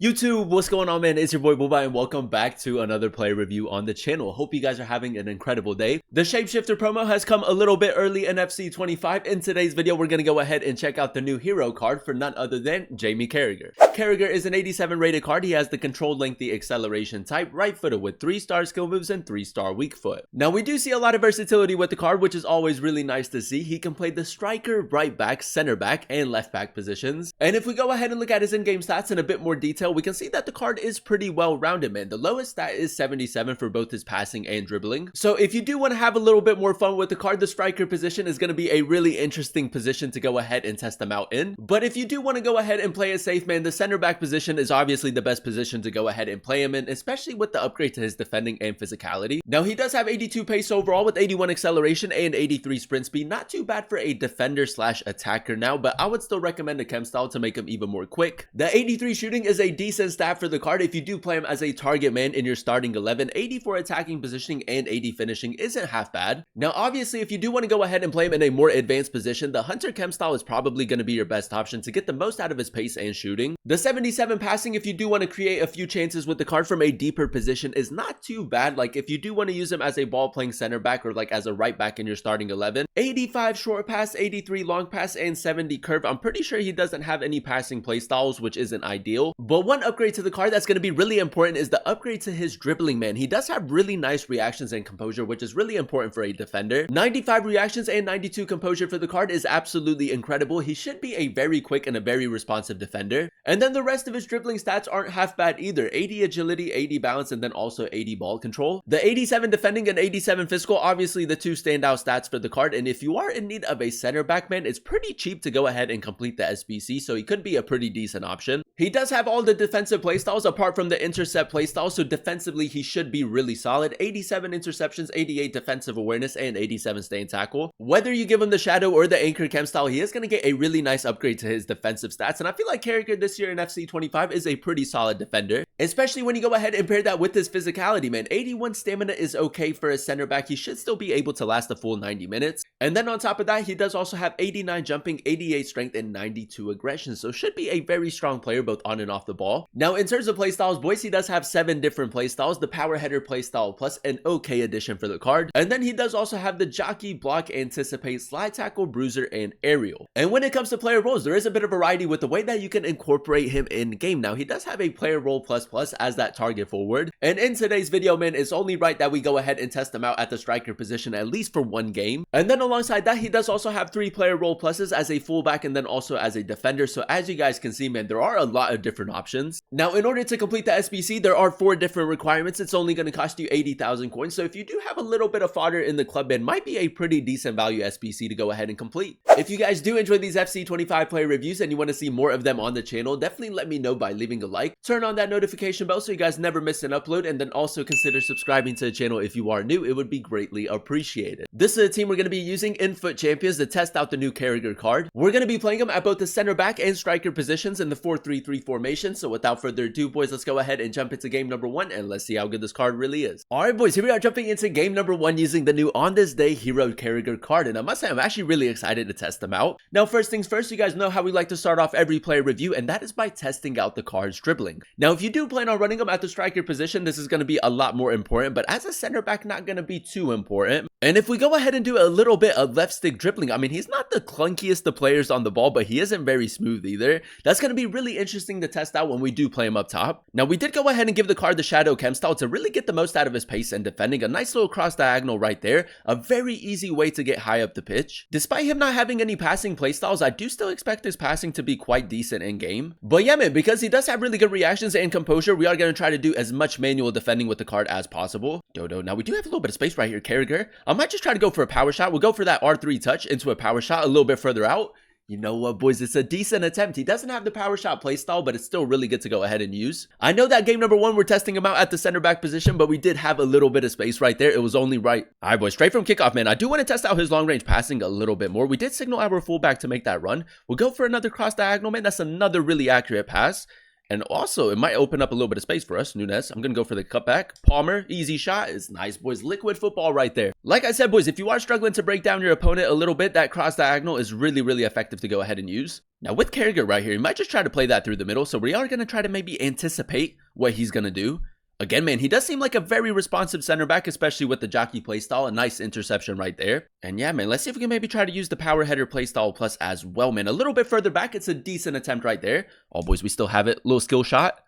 YouTube, what's going on, man? It's your boy Booba and welcome back to another player review on the channel. Hope you guys are having an incredible day. The Shapeshifter promo has come a little bit early in FC 25. In today's video, we're going to go ahead and check out the new hero card for none other than Jamie Carragher. Carragher is an 87 rated card. He has the controlled lengthy acceleration type, right footed with 3-star skill moves and 3-star weak foot. Now, we do see a lot of versatility with the card, which is always really nice to see. He can play the striker, right back, center back, and left back positions. And if we go ahead and look at his in-game stats in a bit more detail, we can see that the card is pretty well rounded, man. The lowest stat is 77 for both his passing and dribbling. So if you do want to have a little bit more fun with the card, the striker position is going to be a really interesting position to go ahead and test them out in. But if you do want to go ahead and play it safe, man, the center back position is obviously the best position to go ahead and play him in, especially with the upgrade to his defending and physicality. Now, he does have 82 pace overall with 81 acceleration and 83 sprint speed. Not too bad for a defender slash attacker now, but I would still recommend a chem style to make him even more quick. The 83 shooting is a decent stat for the card if you do play him as a target man in your starting 11. 84 attacking positioning and 80 finishing isn't half bad. Now, obviously, if you do want to go ahead and play him in a more advanced position, the Hunter chem style is probably going to be your best option to get the most out of his pace and shooting. The 77 passing, if you do want to create a few chances with the card from a deeper position, is not too bad. Like if you do want to use him as a ball playing center back or like as a right back in your starting 11. 85 short pass, 83 long pass, and 70 curve. I'm pretty sure he doesn't have any passing play styles, which isn't ideal. But one upgrade to the card that's going to be really important is the upgrade to his dribbling, man. He does have really nice reactions and composure, which is really important for a defender. 95 reactions and 92 composure for the card is absolutely incredible. He should be a very quick and a very responsive defender. And then the rest of his dribbling stats aren't half bad either. 80 agility, 80 balance, and then also 80 ball control. The 87 defending and 87 physical, obviously the two standout stats for the card. And if you are in need of a center back, man, it's pretty cheap to go ahead and complete the SBC, so he could be a pretty decent option. He does have all the defensive playstyles apart from the intercept playstyle, so defensively he should be really solid. 87 interceptions, 88 defensive awareness, and 87 stay and tackle. Whether you give him the shadow or the anchor chem style, he is going to get a really nice upgrade to his defensive stats, and I feel like Carragher this year in FC 25 is a pretty solid defender, especially when you go ahead and pair that with his physicality, man. 81 stamina is okay for a center back. He should still be able to last a full 90 minutes. And then on top of that, he does also have 89 jumping, 88 strength, and 92 aggression, so should be a very strong player both on and off the ball. Now, in terms of playstyles, Boise does have 7 different playstyles. The power header playstyle plus an okay addition for the card. And then he does also have the jockey, block, anticipate, slide tackle, bruiser, and aerial. And when it comes to player roles, there is a bit of variety with the way that you can incorporate him in game. Now, he does have a player role plus as that target forward. And in today's video, man, it's only right that we go ahead and test him out at the striker position at least for one game. And then alongside that, he does also have 3 player role pluses as a fullback and then also as a defender. So as you guys can see, man, there are a lot of different options. Now, in order to complete the SBC, there are 4 different requirements. It's only going to cost you 80,000 coins. So if you do have a little bit of fodder in the club, it might be a pretty decent value SBC to go ahead and complete. If you guys do enjoy these FC 25 player reviews and you want to see more of them on the channel, definitely let me know by leaving a like. Turn on that notification bell so you guys never miss an upload, and then also consider subscribing to the channel if you are new. It would be greatly appreciated. This is a team we're going to be using in Foot Champions to test out the new Carragher card. We're going to be playing him at both the center back and striker positions in the 4-3-3 formation. So without further ado, boys, let's go ahead and jump into game number 1 and let's see how good this card really is. Alright, boys, here we are jumping into game number 1 using the new On This Day hero Carragher card, and I must say I'm actually really excited to test them out. Now, first things first, you guys know how we like to start off every player review, and that is by testing out the card's dribbling. Now, if you do plan on running them at the striker position, this is going to be a lot more important, but as a center back, not going to be too important. And if we go ahead and do a little bit of left stick dribbling, I mean, he's not the clunkiest of players on the ball, but he isn't very smooth either. That's going to be really interesting to test out when we do play him up top. Now, we did go ahead and give the card the shadow chem style to really get the most out of his pace and defending. A nice little cross diagonal right there. A very easy way to get high up the pitch. Despite him not having any passing playstyles, I do still expect his passing to be quite decent in game. But yeah, man, because he does have really good reactions and composure, we are going to try to do as much manual defending with the card as possible. Dodo. Now, we do have a little bit of space right here, Carragher. I might just try to go for a power shot. We'll go for that R3 touch into a power shot a little bit further out. You know what, boys, it's a decent attempt. He doesn't have the power shot playstyle, but it's still really good to go ahead and use. I know that game number 1, we're testing him out at the center back position, but we did have a little bit of space right there. It was only right. All right, boys, straight from kickoff, man. I do want to test out his long range passing a little bit more. We did signal our fullback to make that run. We'll go for another cross diagonal, man. That's another really accurate pass. And also, it might open up a little bit of space for us. Nunes, I'm going to go for the cutback. Palmer, easy shot. It's nice, boys. Liquid football right there. Like I said, boys, if you are struggling to break down your opponent a little bit, that cross diagonal is really, really effective to go ahead and use. Now, with Carragher right here, you might just try to play that through the middle. So we are going to try to maybe anticipate what he's going to do. Again, man, he does seem like a very responsive center back, especially with the jockey playstyle. A nice interception right there. And yeah, man, let's see if we can maybe try to use the power header playstyle plus as well, man. A little bit further back, it's a decent attempt right there. Oh, boys, we still have it. Little skill shot.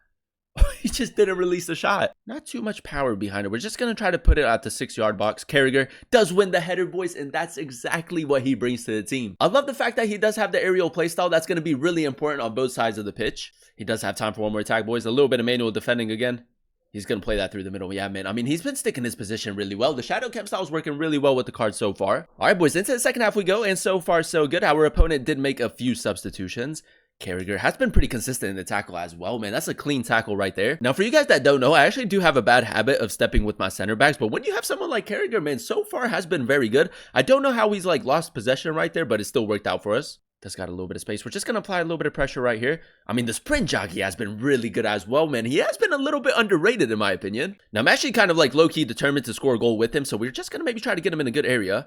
He just didn't release the shot. Not too much power behind it. We're just going to try to put it at the 6-yard box. Carragher does win the header, boys, and that's exactly what he brings to the team. I love the fact that he does have the aerial playstyle. That's going to be really important on both sides of the pitch. He does have time for one more attack, boys. A little bit of manual defending again. He's going to play that through the middle. Yeah, man. I mean, he's been sticking his position really well. The shadow cam style is working really well with the card so far. All right, boys, into the second half we go, and so far so good. Our opponent did make a few substitutions. Carragher has been pretty consistent in the tackle as well, man. That's a clean tackle right there. Now, for you guys that don't know, I actually do have a bad habit of stepping with my center backs, but when you have someone like Carragher, man, so far has been very good. I don't know how he's like lost possession right there, but it still worked out for us. That's got a little bit of space. We're just going to apply a little bit of pressure right here. I mean, the sprint jockey has been really good as well, man. He has been a little bit underrated in my opinion. Now, I'm actually kind of like low-key determined to score a goal with him, so we're just going to maybe try to get him in a good area.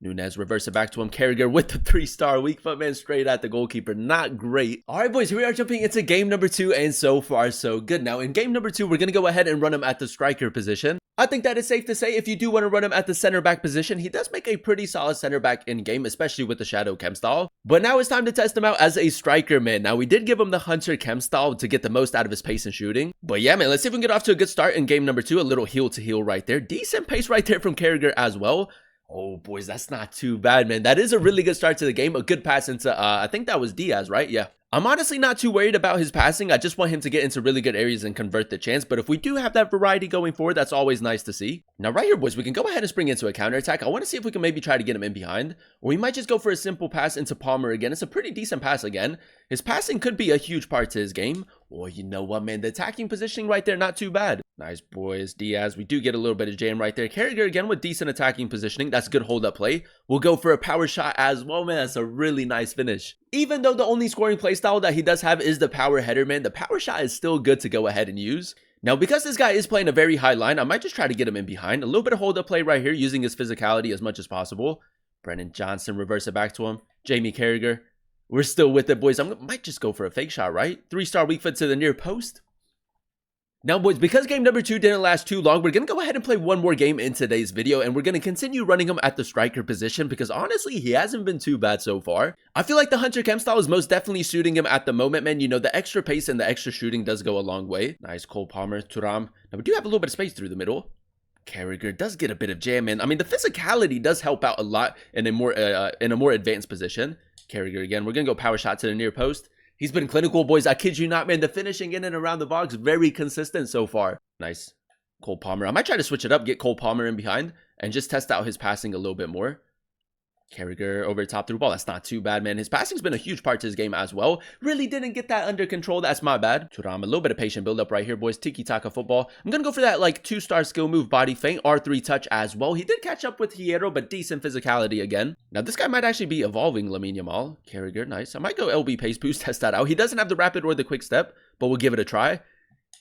Nunes reverse it back to him. Carragher with the 3-star weak foot, man, straight at the goalkeeper. Not great. All right, boys, here we are jumping into game number 2, and so far so good. Now, in game number 2, we're going to go ahead and run him at the striker position. I think that is safe to say if you do want to run him at the center back position, he does make a pretty solid center back in game, especially with the shadow chem style. But now it's time to test him out as a striker, man. Now, we did give him the hunter chem style to get the most out of his pace and shooting. But yeah, man, let's see if we can get off to a good start in game number 2. A little heel to heel right there. Decent pace right there from Carragher as well. Oh, boys, that's not too bad, man. That is a really good start to the game. A good pass into, I think that was Diaz, right? Yeah. I'm honestly not too worried about his passing. I just want him to get into really good areas and convert the chance. But if we do have that variety going forward, that's always nice to see. Now, right here, boys, we can go ahead and spring into a counterattack. I want to see if we can maybe try to get him in behind. Or we might just go for a simple pass into Palmer again. It's a pretty decent pass again. His passing could be a huge part to his game. Or you know what, man? The attacking positioning right there, not too bad. Nice, boys. Diaz, we do get a little bit of jam right there. Carragher again with decent attacking positioning. That's good hold-up play. We'll go for a power shot as well, man. That's a really nice finish. Even though the only scoring playstyle that he does have is the power header, man, the power shot is still good to go ahead and use. Now, because this guy is playing a very high line, I might just try to get him in behind. A little bit of hold-up play right here, using his physicality as much as possible. Brennan Johnson, reverse it back to him. Jamie Carragher. We're still with it, boys. I might just go for a fake shot, right? 3-star weak foot to the near post. Now, boys, because game number 2 didn't last too long, we're going to go ahead and play one more game in today's video, and we're going to continue running him at the striker position because, honestly, he hasn't been too bad so far. I feel like the Hunter Chem style is most definitely suiting him at the moment, man. You know, the extra pace and the extra shooting does go a long way. Nice, Cole Palmer, Thuram. Now, we do have a little bit of space through the middle. Carragher does get a bit of jam in. I mean, the physicality does help out a lot in a more advanced position. Carragher again. We're going to go power shot to the near post. He's been clinical, boys. I kid you not, man. The finishing in and around the box, very consistent so far. Nice. Cole Palmer. I might try to switch it up, get Cole Palmer in behind, and just test out his passing a little bit more. Carragher over the top through ball. That's not too bad, man. His passing's been a huge part to his game as well. Really didn't get that under control. That's my bad. Thuram, a little bit of patient build up right here, boys. Tiki-taka football. I'm going to go for that, like, 2-star skill move, body feint, R3 touch as well. He did catch up with Hierro, but decent physicality again. Now, this guy might actually be evolving Lamine Yamal. Carragher, nice. I might go LB pace boost, test that out. He doesn't have the rapid or the quick step, but we'll give it a try.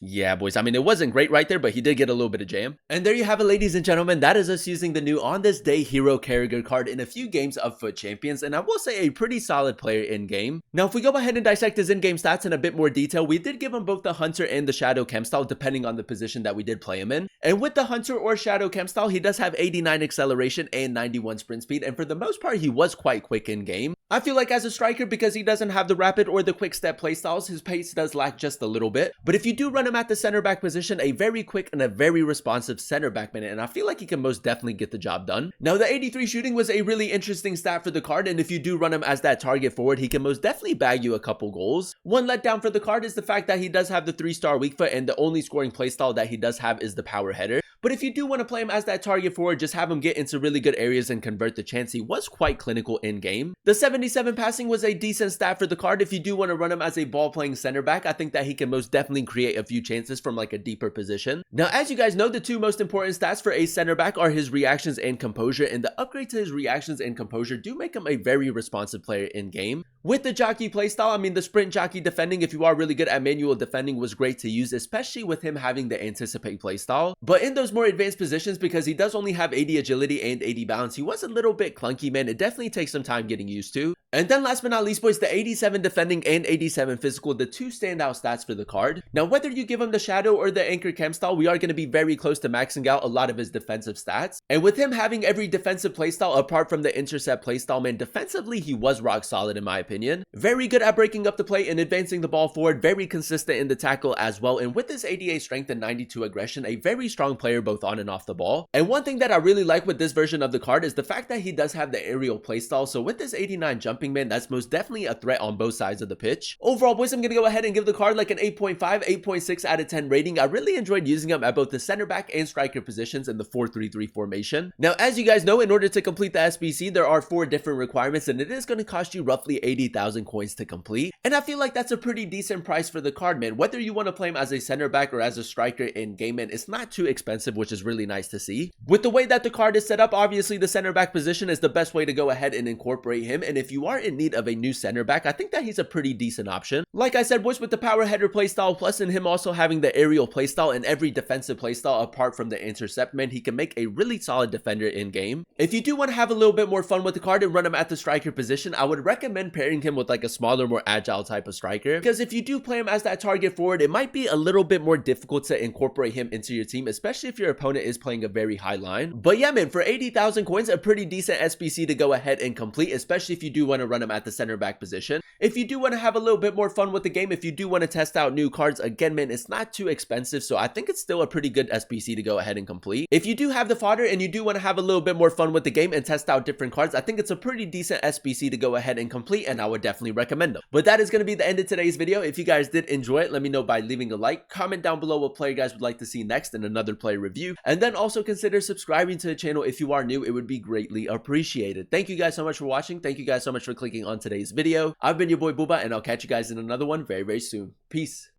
Yeah, boys. I mean, it wasn't great right there, but he did get a little bit of jam. And there you have it, ladies and gentlemen. That is us using the new On This Day Hero Carragher card in a few games of FUT Champions. And I will say a pretty solid player in-game. Now, if we go ahead and dissect his in-game stats in a bit more detail, we did give him both the Hunter and the Shadow Chem style, depending on the position that we did play him in. And with the Hunter or Shadow Chem style, he does have 89 acceleration and 91 sprint speed. And for the most part, he was quite quick in-game. I feel like as a striker, because he doesn't have the rapid or the quick step playstyles, his pace does lack just a little bit. But if you do run him at the center back position, a very quick and a very responsive center back man, and I feel like he can most definitely get the job done. Now, the 83 shooting was a really interesting stat for the card, and if you do run him as that target forward, he can most definitely bag you a couple goals. One letdown for the card is the fact that he does have the 3-star weak foot, and the only scoring playstyle that he does have is the power header. But if you do want to play him as that target forward, just have him get into really good areas and convert the chance. He was quite clinical in game. The 77 passing was a decent stat for the card. If you do want to run him as a ball playing center back, I think that he can most definitely create a few chances from like a deeper position. Now, as you guys know, the two most important stats for a center back are his reactions and composure, and the upgrade to his reactions and composure do make him a very responsive player in game. With the jockey playstyle, I mean, the sprint jockey defending, if you are really good at manual defending, was great to use, especially with him having the anticipate playstyle. But in those more advanced positions, because he does only have 80 agility and 80 balance, he was a little bit clunky, man. It definitely takes some time getting used to. And then last but not least, boys, the 87 defending and 87 physical, the two standout stats for the card. Now, whether you give him the shadow or the anchor chem style, we are going to be very close to maxing out a lot of his defensive stats. And with him having every defensive playstyle apart from the intercept playstyle, man, defensively, he was rock solid in my opinion. Very good at breaking up the play and advancing the ball forward, very consistent in the tackle as well. And with his 88 strength and 92 aggression, a very strong player both on and off the ball. And one thing that I really like with this version of the card is the fact that he does have the aerial playstyle. So with this 89 jumping, man, that's most definitely a threat on both sides of the pitch. Overall, boys, I'm going to go ahead and give the card like an 8.5, 8.6 out of 10 rating. I really enjoyed using him at both the center back and striker positions in the 4-3-3 formation. Now, as you guys know, in order to complete the SBC, there are 4 different requirements, and it is going to cost you roughly 80,000 coins to complete. And I feel like that's a pretty decent price for the card, man. Whether you want to play him as a center back or as a striker in game, man, it's not too expensive, which is really nice to see. With the way that the card is set up, obviously the center back position is the best way to go ahead and incorporate him. And if you are in need of a new center back, I think that he's a pretty decent option. Like I said, boys, with the power header playstyle, plus in him also having the aerial playstyle and every defensive playstyle apart from the intercept, man, he can make a really solid defender in game. If you do want to have a little bit more fun with the card and run him at the striker position, I would recommend pairing him with like a smaller, more agile type of striker, because if you do play him as that target forward, it might be a little bit more difficult to incorporate him into your team, especially if your opponent is playing a very high line. But yeah, man, for 80,000 coins, a pretty decent SBC to go ahead and complete, especially if you do want to run him at the center back position. If you do want to have a little bit more fun with the game, if you do want to test out new cards, again, man, it's not too expensive, so I think it's still a pretty good SBC to go ahead and complete. If you do have the fodder and you do want to have a little bit more fun with the game and test out different cards, I think it's a pretty decent SBC to go ahead and complete, and I would definitely recommend them. But that is going to be the end of today's video. If you guys did enjoy it, let me know by leaving a like, comment down below what player you guys would like to see next in another player review, and then also consider subscribing to the channel if you are new. It would be greatly appreciated. Thank you guys so much for watching. Thank you guys so much for clicking on today's video. I've been your boy Booba, and I'll catch you guys in another one very, very soon. Peace.